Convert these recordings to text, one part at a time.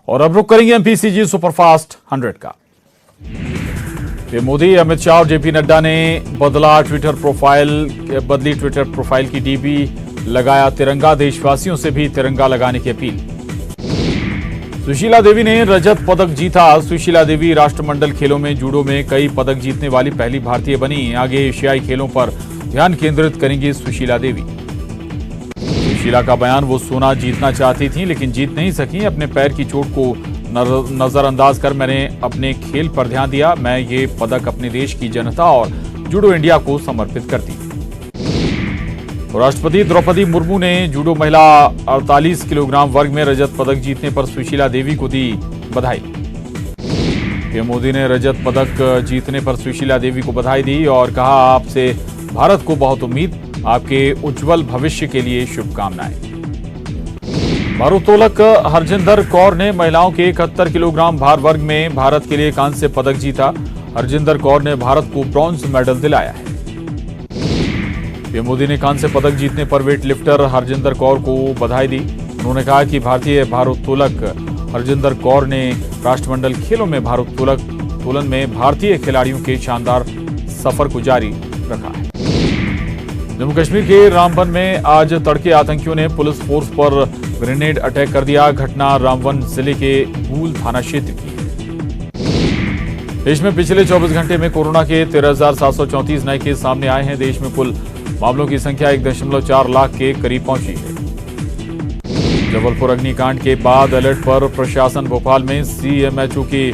और अब रुक करेंगे एमपीसीजी सुपरफास्ट 100 का। मोदी, अमित शाह और जेपी नड्डा ने बदली ट्विटर प्रोफाइल की डीपी, लगाया तिरंगा, देशवासियों से भी तिरंगा लगाने की अपील। सुशीला देवी ने रजत पदक जीता। सुशीला देवी राष्ट्रमंडल खेलों में जूडो में कई पदक जीतने वाली पहली भारतीय बनी। आगे एशियाई खेलों पर ध्यान केंद्रित करेंगी सुशीला देवी। सुशीला का बयान, वो सोना जीतना चाहती थी लेकिन जीत नहीं सकी। अपने पैर की चोट को नजरअंदाज कर मैंने अपने खेल पर ध्यान दिया। मैं ये पदक अपने देश की जनता और जूडो इंडिया को समर्पित करती। राष्ट्रपति द्रौपदी मुर्मू ने जूडो महिला 48 किलोग्राम वर्ग में रजत पदक जीतने पर सुशीला देवी को दी बधाई। पीएम मोदी ने रजत पदक जीतने पर सुशीला देवी को बधाई दी और कहा, आपसे भारत को बहुत उम्मीद, आपके उज्जवल भविष्य के लिए शुभकामनाएं। भारोत्तोलक हरजिंदर कौर ने महिलाओं के 71 किलोग्राम भार वर्ग में भारत के लिए कांस्य पदक जीता। हरजिंदर कौर ने भारत को ब्रॉन्ज मेडल दिलाया है। पीएम मोदी ने कांस्य पदक जीतने पर वेट लिफ्टर हरजिंदर कौर को बधाई दी। उन्होंने कहा कि भारतीय भारोत्तोलक हरजिंदर कौर ने राष्ट्रमंडल खेलों में भारोत्तोलन में भारतीय खिलाड़ियों के शानदार सफर को जारी रखा है। जम्मू कश्मीर के रामबन में आज तड़के आतंकियों ने पुलिस फोर्स पर ग्रेनेड अटैक कर दिया। घटना रामबन जिले के भूल थाना क्षेत्र की है। देश में पिछले 24 घंटे में कोरोना के 13,734 नए केस सामने आए हैं। देश में कुल मामलों की संख्या 1.4 लाख के करीब पहुंची है। जबलपुर अग्निकांड के बाद अलर्ट पर प्रशासन। भोपाल में सीएमएचओ की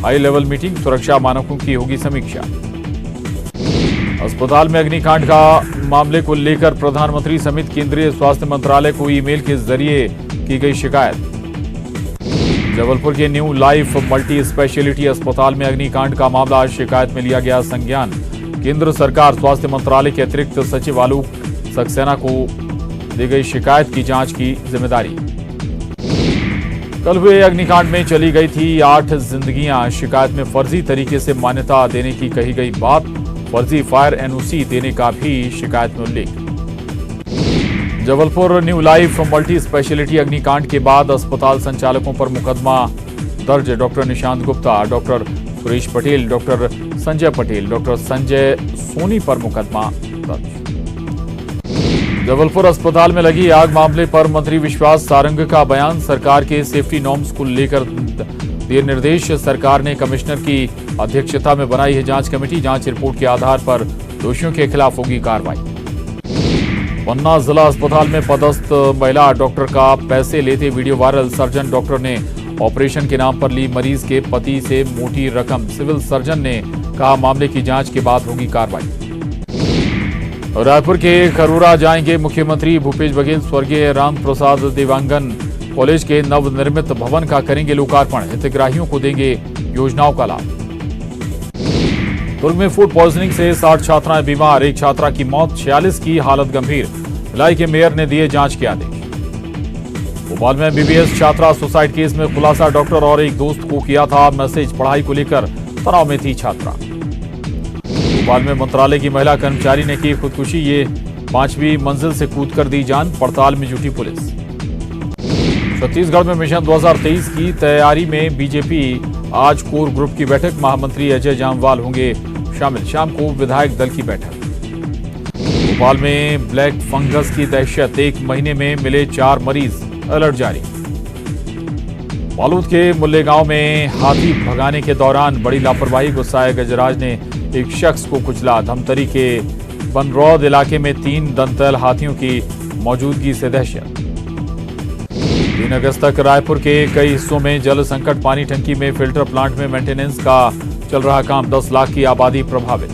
हाई लेवल मीटिंग, सुरक्षा मानकों की होगी समीक्षा। अस्पताल में अग्निकांड का मामले को लेकर प्रधानमंत्री समेत केंद्रीय स्वास्थ्य मंत्रालय को ईमेल के जरिए की गई शिकायत। जबलपुर के न्यू लाइफ मल्टी स्पेशलिटी अस्पताल में अग्निकांड का मामला, शिकायत में लिया गया संज्ञान। केंद्र सरकार स्वास्थ्य मंत्रालय के अतिरिक्त सचिव आलोक सक्सेना को दी गई शिकायत की जांच की जिम्मेदारी। कल हुए अग्निकांड में चली गई थी 8 जिंदगियां। शिकायत में फर्जी तरीके से मान्यता देने की कही गई बात, फर्जी फायर एनओसी देने का भी शिकायत में उल्लेख। Jabalpur new life multi specialty अग्निकांड के बाद अस्पताल संचालकों पर मुकदमा दर्ज। Doctor Nishant Gupta, doctor Suresh Patel, doctor Sanjay Patel, doctor Sanjay Soni पर मुकदमा दर्ज। जबलपुर अस्पताल में लगी आग मामले पर मंत्री विश्वास सारंग का बयान, सरकार के सेफ्टी नॉर्म्स को लेकर दिए निर्देश। सरकार ने कमिश्नर की अध्यक्षता में बनाई है जांच कमेटी। जांच रिपोर्ट के आधार पर दोषियों के खिलाफ होगी कार्रवाई। पन्ना जिला अस्पताल में पदस्थ महिला डॉक्टर का पैसे लेते वीडियो वायरल। सर्जन डॉक्टर ने ऑपरेशन के नाम पर ली मरीज के पति से मोटी रकम। सिविल सर्जन ने कहा, मामले की जांच के बाद होगी कार्रवाई। रायपुर के खरोरा जाएंगे मुख्यमंत्री भूपेश बघेल। स्वर्गीय राम प्रसाद देवांगन कॉलेज के नवनिर्मित भवन का करेंगे लोकार्पण। हितग्राहियों को देंगे योजनाओं का लाभ। दुर्ग में फूड पॉइजनिंग से 60 छात्राएं बीमार, एक छात्रा की मौत, 46 की हालत गंभीर। भिलाई के मेयर ने दिए जांच के आदेश। भोपाल में एमबीबीएस छात्रा सुसाइड केस में खुलासा, डॉक्टर और एक दोस्त को किया था मैसेज। पढ़ाई को लेकर तनाव में थी छात्रा। भोपाल में मंत्रालय की महिला कर्मचारी ने की खुदकुशी, ये 5वीं मंजिल से कूदकर दी जान। पड़ताल में जुटी पुलिस। छत्तीसगढ़ में मिशन 2023 की तैयारी में बीजेपी आज कोर ग्रुप की बैठक। महामंत्री अजय जामवाल होंगे शामिल। शाम को विधायक दल की बैठक। भोपाल में ब्लैक फंगस की दहशत, 1 महीने में मिले 4 मरीज, अलर्ट जारी। बालोद के मुल्लेगांव में हाथी भगाने के दौरान बड़ी लापरवाही, गुस्साए गजराज ने एक शख्स को कुचला। धमतरी के बनरौद इलाके में 3 दंतैल हाथियों की मौजूदगी से दहशत। 3 अगस्त तक रायपुर के कई हिस्सों में जल संकट। पानी टंकी में फिल्टर प्लांट में मेंटेनेंस का चल रहा काम। 10 लाख की आबादी प्रभावित।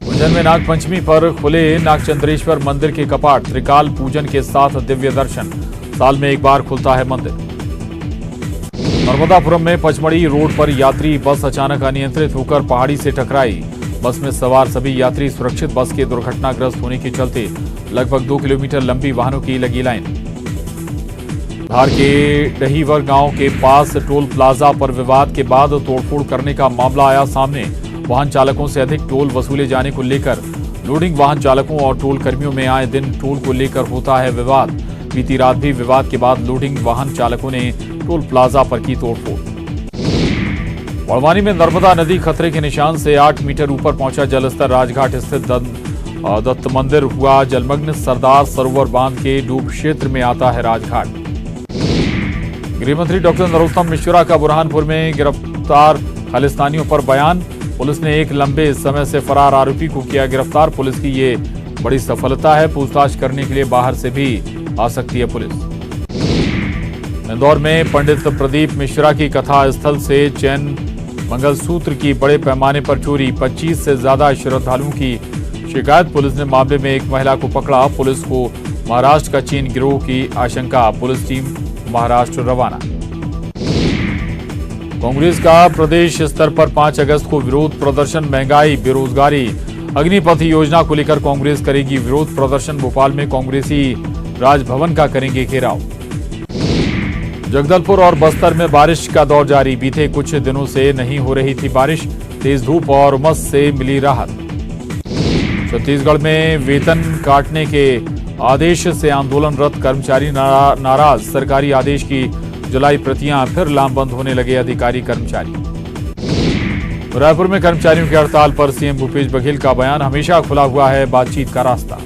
उज्जैन में नागपंचमी पर खुले नागचंद्रेश्वर मंदिर के कपाट। त्रिकाल पूजन के साथ दिव्य दर्शन। साल में एक बार खुलता है मंदिर। नर्मदापुरम में पचमढ़ी रोड पर यात्री बस अचानक अनियंत्रित होकर पहाड़ी से टकराई। बस में सवार सभी यात्री सुरक्षित। बस के दुर्घटनाग्रस्त होने के चलते लगभग 2 किलोमीटर लंबी वाहनों की लगी लाइन। धार के डहीवर गांव के पास टोल प्लाजा पर विवाद के बाद तोड़फोड़ करने का मामला आया सामने। वाहन चालकों से अधिक टोल वसूले जाने को लेकर लोडिंग वाहन चालकों और टोल कर्मियों में आए दिन टोल को लेकर होता है विवाद। बीती रात भी विवाद के बाद लोडिंग वाहन चालकों ने टोल प्लाजा पर की तोड़फोड़। बड़वानी में नर्मदा नदी खतरे के निशान से 8 मीटर ऊपर पहुंचा जलस्तर। राजघाट स्थित दत्त मंदिर हुआ जलमग्न। सरदार सरोवर बांध के डूब क्षेत्र में आता है राजघाट। गृहमंत्री डॉक्टर नरोत्तम मिश्रा का बुरहानपुर में गिरफ्तार खालिस्तानियों पर बयान। पुलिस ने एक लंबे समय से फरार आरोपी को किया गिरफ्तार। पुलिस की ये बड़ी सफलता है। पूछताछ करने के लिए बाहर से भी आ सकती है पुलिस। इंदौर में पंडित प्रदीप मिश्रा की कथा स्थल से चैन मंगलसूत्र की बड़े पैमाने पर चोरी। 25 से ज्यादा श्रद्धालुओं की शिकायत। पुलिस ने मामले में एक महिला को पकड़ा। पुलिस को महाराष्ट्र का चीन गिरोह की आशंका। पुलिस टीम महाराष्ट्र रवाना। कांग्रेस का प्रदेश स्तर पर 5 अगस्त को विरोध प्रदर्शन। महंगाई, बेरोजगारी, अग्निपथ योजना को लेकर कांग्रेस करेगी विरोध प्रदर्शन। भोपाल में कांग्रेसी राजभवन का करेंगे घेराव। जगदलपुर और बस्तर में बारिश का दौर जारी। बीते कुछ दिनों से नहीं हो रही थी बारिश। तेज धूप और उमस से मिली राहत। छत्तीसगढ़ में वेतन काटने के आदेश से आंदोलनरत कर्मचारी नाराज। सरकारी आदेश की जुलाई प्रतियां फिर लामबंद होने लगे अधिकारी कर्मचारी। रायपुर में कर्मचारियों की हड़ताल पर सीएम भूपेश बघेल का बयान। हमेशा खुला हुआ है बातचीत का रास्ता।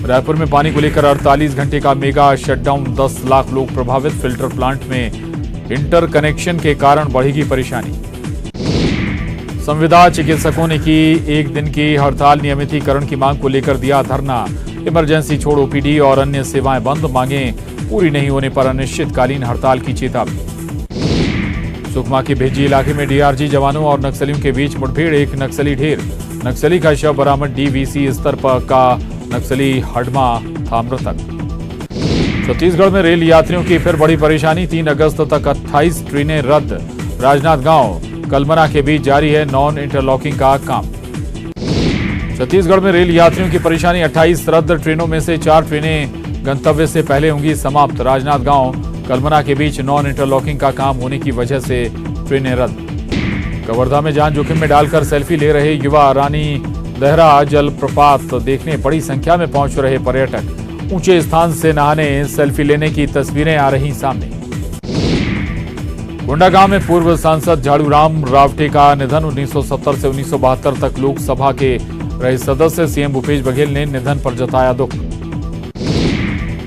रायपुर में पानी को लेकर 48 घंटे का मेगा शटडाउन। 10 लाख लोग प्रभावित। फिल्टर प्लांट में इंटरकनेक्शन के कारण बढ़ेगी परेशानी। संविदा चिकित्सकों ने की 1 दिन की हड़ताल। नियमितीकरण की मांग को लेकर दिया धरना। इमरजेंसी छोड़ ओपीडी और अन्य सेवाएं बंद। मांगें पूरी नहीं होने पर अनिश्चितकालीन हड़ताल की चेतावनी। सुकमा के भेजी इलाके में डीआरजी जवानों और नक्सलियों के बीच मुठभेड़। एक नक्सली ढेर। नक्सली का शव बरामद। डीवीसी स्तर पर का नक्सली हडमा था मृतक। छत्तीसगढ़ में रेल यात्रियों की फिर बड़ी परेशानी। 3 अगस्त तक 28 ट्रेनें रद्द। राजनांदगांव कलमना के बीच जारी है नॉन इंटरलॉकिंग का काम। छत्तीसगढ़ में रेल यात्रियों की परेशानी। 28 रद्द ट्रेनों में से 4 ट्रेनें गंतव्य से पहले होंगी समाप्त। राजनांदगांव कलमना के बीच नॉन इंटरलॉकिंग का काम होने की वजह से ट्रेनें रद्द। कवर्धा में जान जोखिम में डालकर सेल्फी ले रहे युवा। रानी देहरा जलप्रपात देखने बड़ी संख्या में पहुंच रहे पर्यटक। ऊंचे स्थान से नहाने सेल्फी लेने की तस्वीरें आ रही सामने। कोंडागांव में पूर्व सांसद झाड़ूराम रावटे का निधन। 1970 से 1972 तक लोकसभा के रहे सदस्य। सीएम भूपेश बघेल ने निधन पर जताया दुख।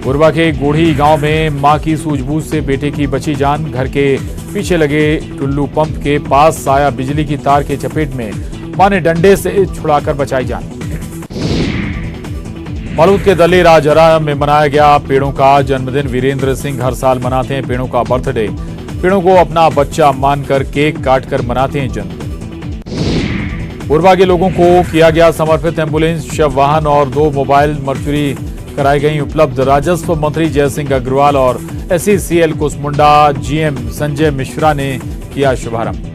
कोरबा के गोढ़ी गांव में मां की सूझबूझ से बेटे की बची जान। घर के पीछे लगे टुल्लू पंप के पास आया बिजली की तार के चपेट में। मां ने डंडे से छुड़ाकर बचाई जान। फलूद के दले राजहरा में मनाया गया पेड़ों का जन्मदिन। वीरेंद्र सिंह हर साल मनाते हैं पेड़ों का बर्थडे। पेड़ों को अपना बच्चा मानकर केक काटकर मनाते हैं जन्मदिन। कोरबा के लोगों को किया गया समर्पित। एम्बुलेंस, शव वाहन और 2 मोबाइल मर्चुरी कराई गई उपलब्ध। राजस्व मंत्री जयसिंह अग्रवाल और एसईसीएल कुसमुंडा जीएम संजय मिश्रा ने किया शुभारंभ।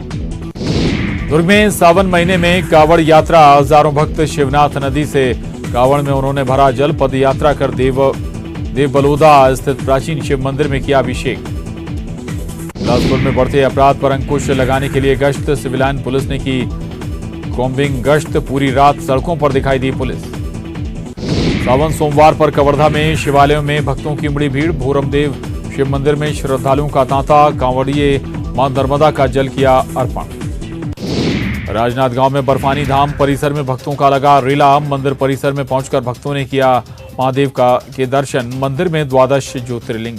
दुर्ग में सावन महीने में कावड़ यात्रा। हजारों भक्त शिवनाथ नदी से कावड़ में उन्होंने भरा जल। पद यात्रा कर देवबलोदा स्थित प्राचीन शिव मंदिर में किया अभिषेक। बिलासपुर में बढ़ते अपराध पर अंकुश लगाने के लिए गश्त। सिविल लाइन पुलिस ने की कॉम्बिंग गश्त। पूरी रात सड़कों पर दिखाई दी पुलिस। सावन सोमवार पर कवर्धा में शिवालयों में भक्तों की उमड़ी भीड़। भोरमदेव शिव मंदिर में श्रद्धालुओं का तांता। कांवड़िए मां नर्मदा का जल किया अर्पण। राजनांदगांव में बर्फानी धाम परिसर में भक्तों का लगा रेला। मंदिर परिसर में पहुंचकर भक्तों ने किया महादेव के दर्शन। मंदिर में 12 ज्योतिर्लिंग।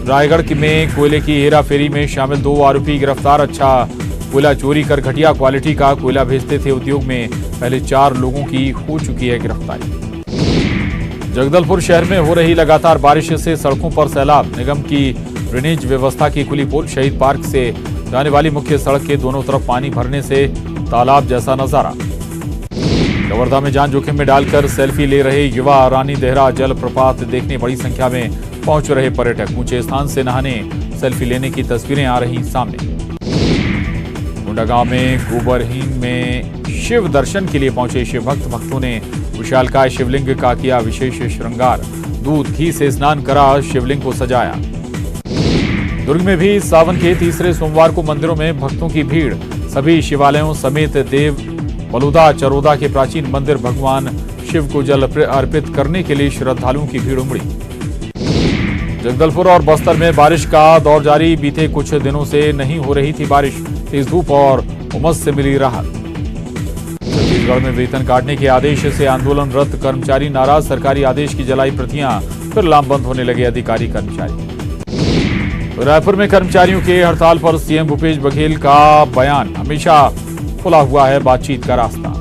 रायगढ़ में कोयले की हेराफेरी में शामिल 2 आरोपी गिरफ्तार। अच्छा कोयला चोरी कर घटिया क्वालिटी का कोयला भेजते थे उद्योग में। पहले 4 लोगों की हो चुकी है गिरफ्तारी। जगदलपुर शहर में हो रही लगातार बारिश से सड़कों पर सैलाब। निगम की ड्रेनेज व्यवस्था की खुली पोल। शहीद पार्क से जाने वाली मुख्य सड़क के दोनों तरफ पानी भरने से तालाब जैसा नजारा। कवर्धा में जान जोखिम में डालकर सेल्फी ले रहे युवा। रानी देहरा जलप्रपात देखने बड़ी संख्या में पहुंच रहे पर्यटक। ऊंचे स्थान से नहाने सेल्फी लेने की तस्वीरें आ रही सामने। कोंडागांव में गोबरहीन में शिव दर्शन के लिए पहुंचे शिव भक्त। भक्तों ने विशालकाय शिवलिंग का किया विशेष श्रृंगार। दूध घी से स्नान करा शिवलिंग को सजाया। दुर्ग में भी सावन के तीसरे सोमवार को मंदिरों में भक्तों की भीड़। सभी शिवालयों समेत देव बलुदा चरोदा के प्राचीन मंदिर भगवान शिव को जल अर्पित करने के लिए श्रद्धालुओं की भीड़ उमड़ी। जगदलपुर और बस्तर में बारिश का दौर जारी। बीते कुछ दिनों से नहीं हो रही थी बारिश। तेज धूप और उमस से मिली राहत। छत्तीसगढ़ में वेतन काटने के आदेश से आंदोलनरत कर्मचारी नाराज। सरकारी आदेश की जलाई प्रतियां, फिर लामबंद होने लगे अधिकारी कर्मचारी। रायपुर में कर्मचारियों के हड़ताल पर सीएम भूपेश बघेल का बयान। हमेशा खुला हुआ है बातचीत का रास्ता।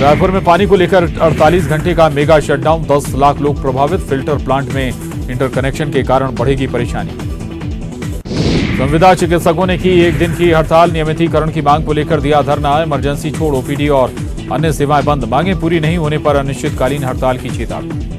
रायपुर में पानी को लेकर 48 घंटे का मेगा शटडाउन। 10 लाख लोग प्रभावित। फिल्टर प्लांट में इंटरकनेक्शन के कारण बढ़ेगी परेशानी। संविदा चिकित्सकों ने की 1 दिन की हड़ताल। नियमितीकरण की मांग को लेकर दिया धरना। इमरजेंसी छोड़ ओपीडी और अन्य सेवाएं बंद। मांगे पूरी नहीं होने पर अनिश्चितकालीन हड़ताल की चेतावनी।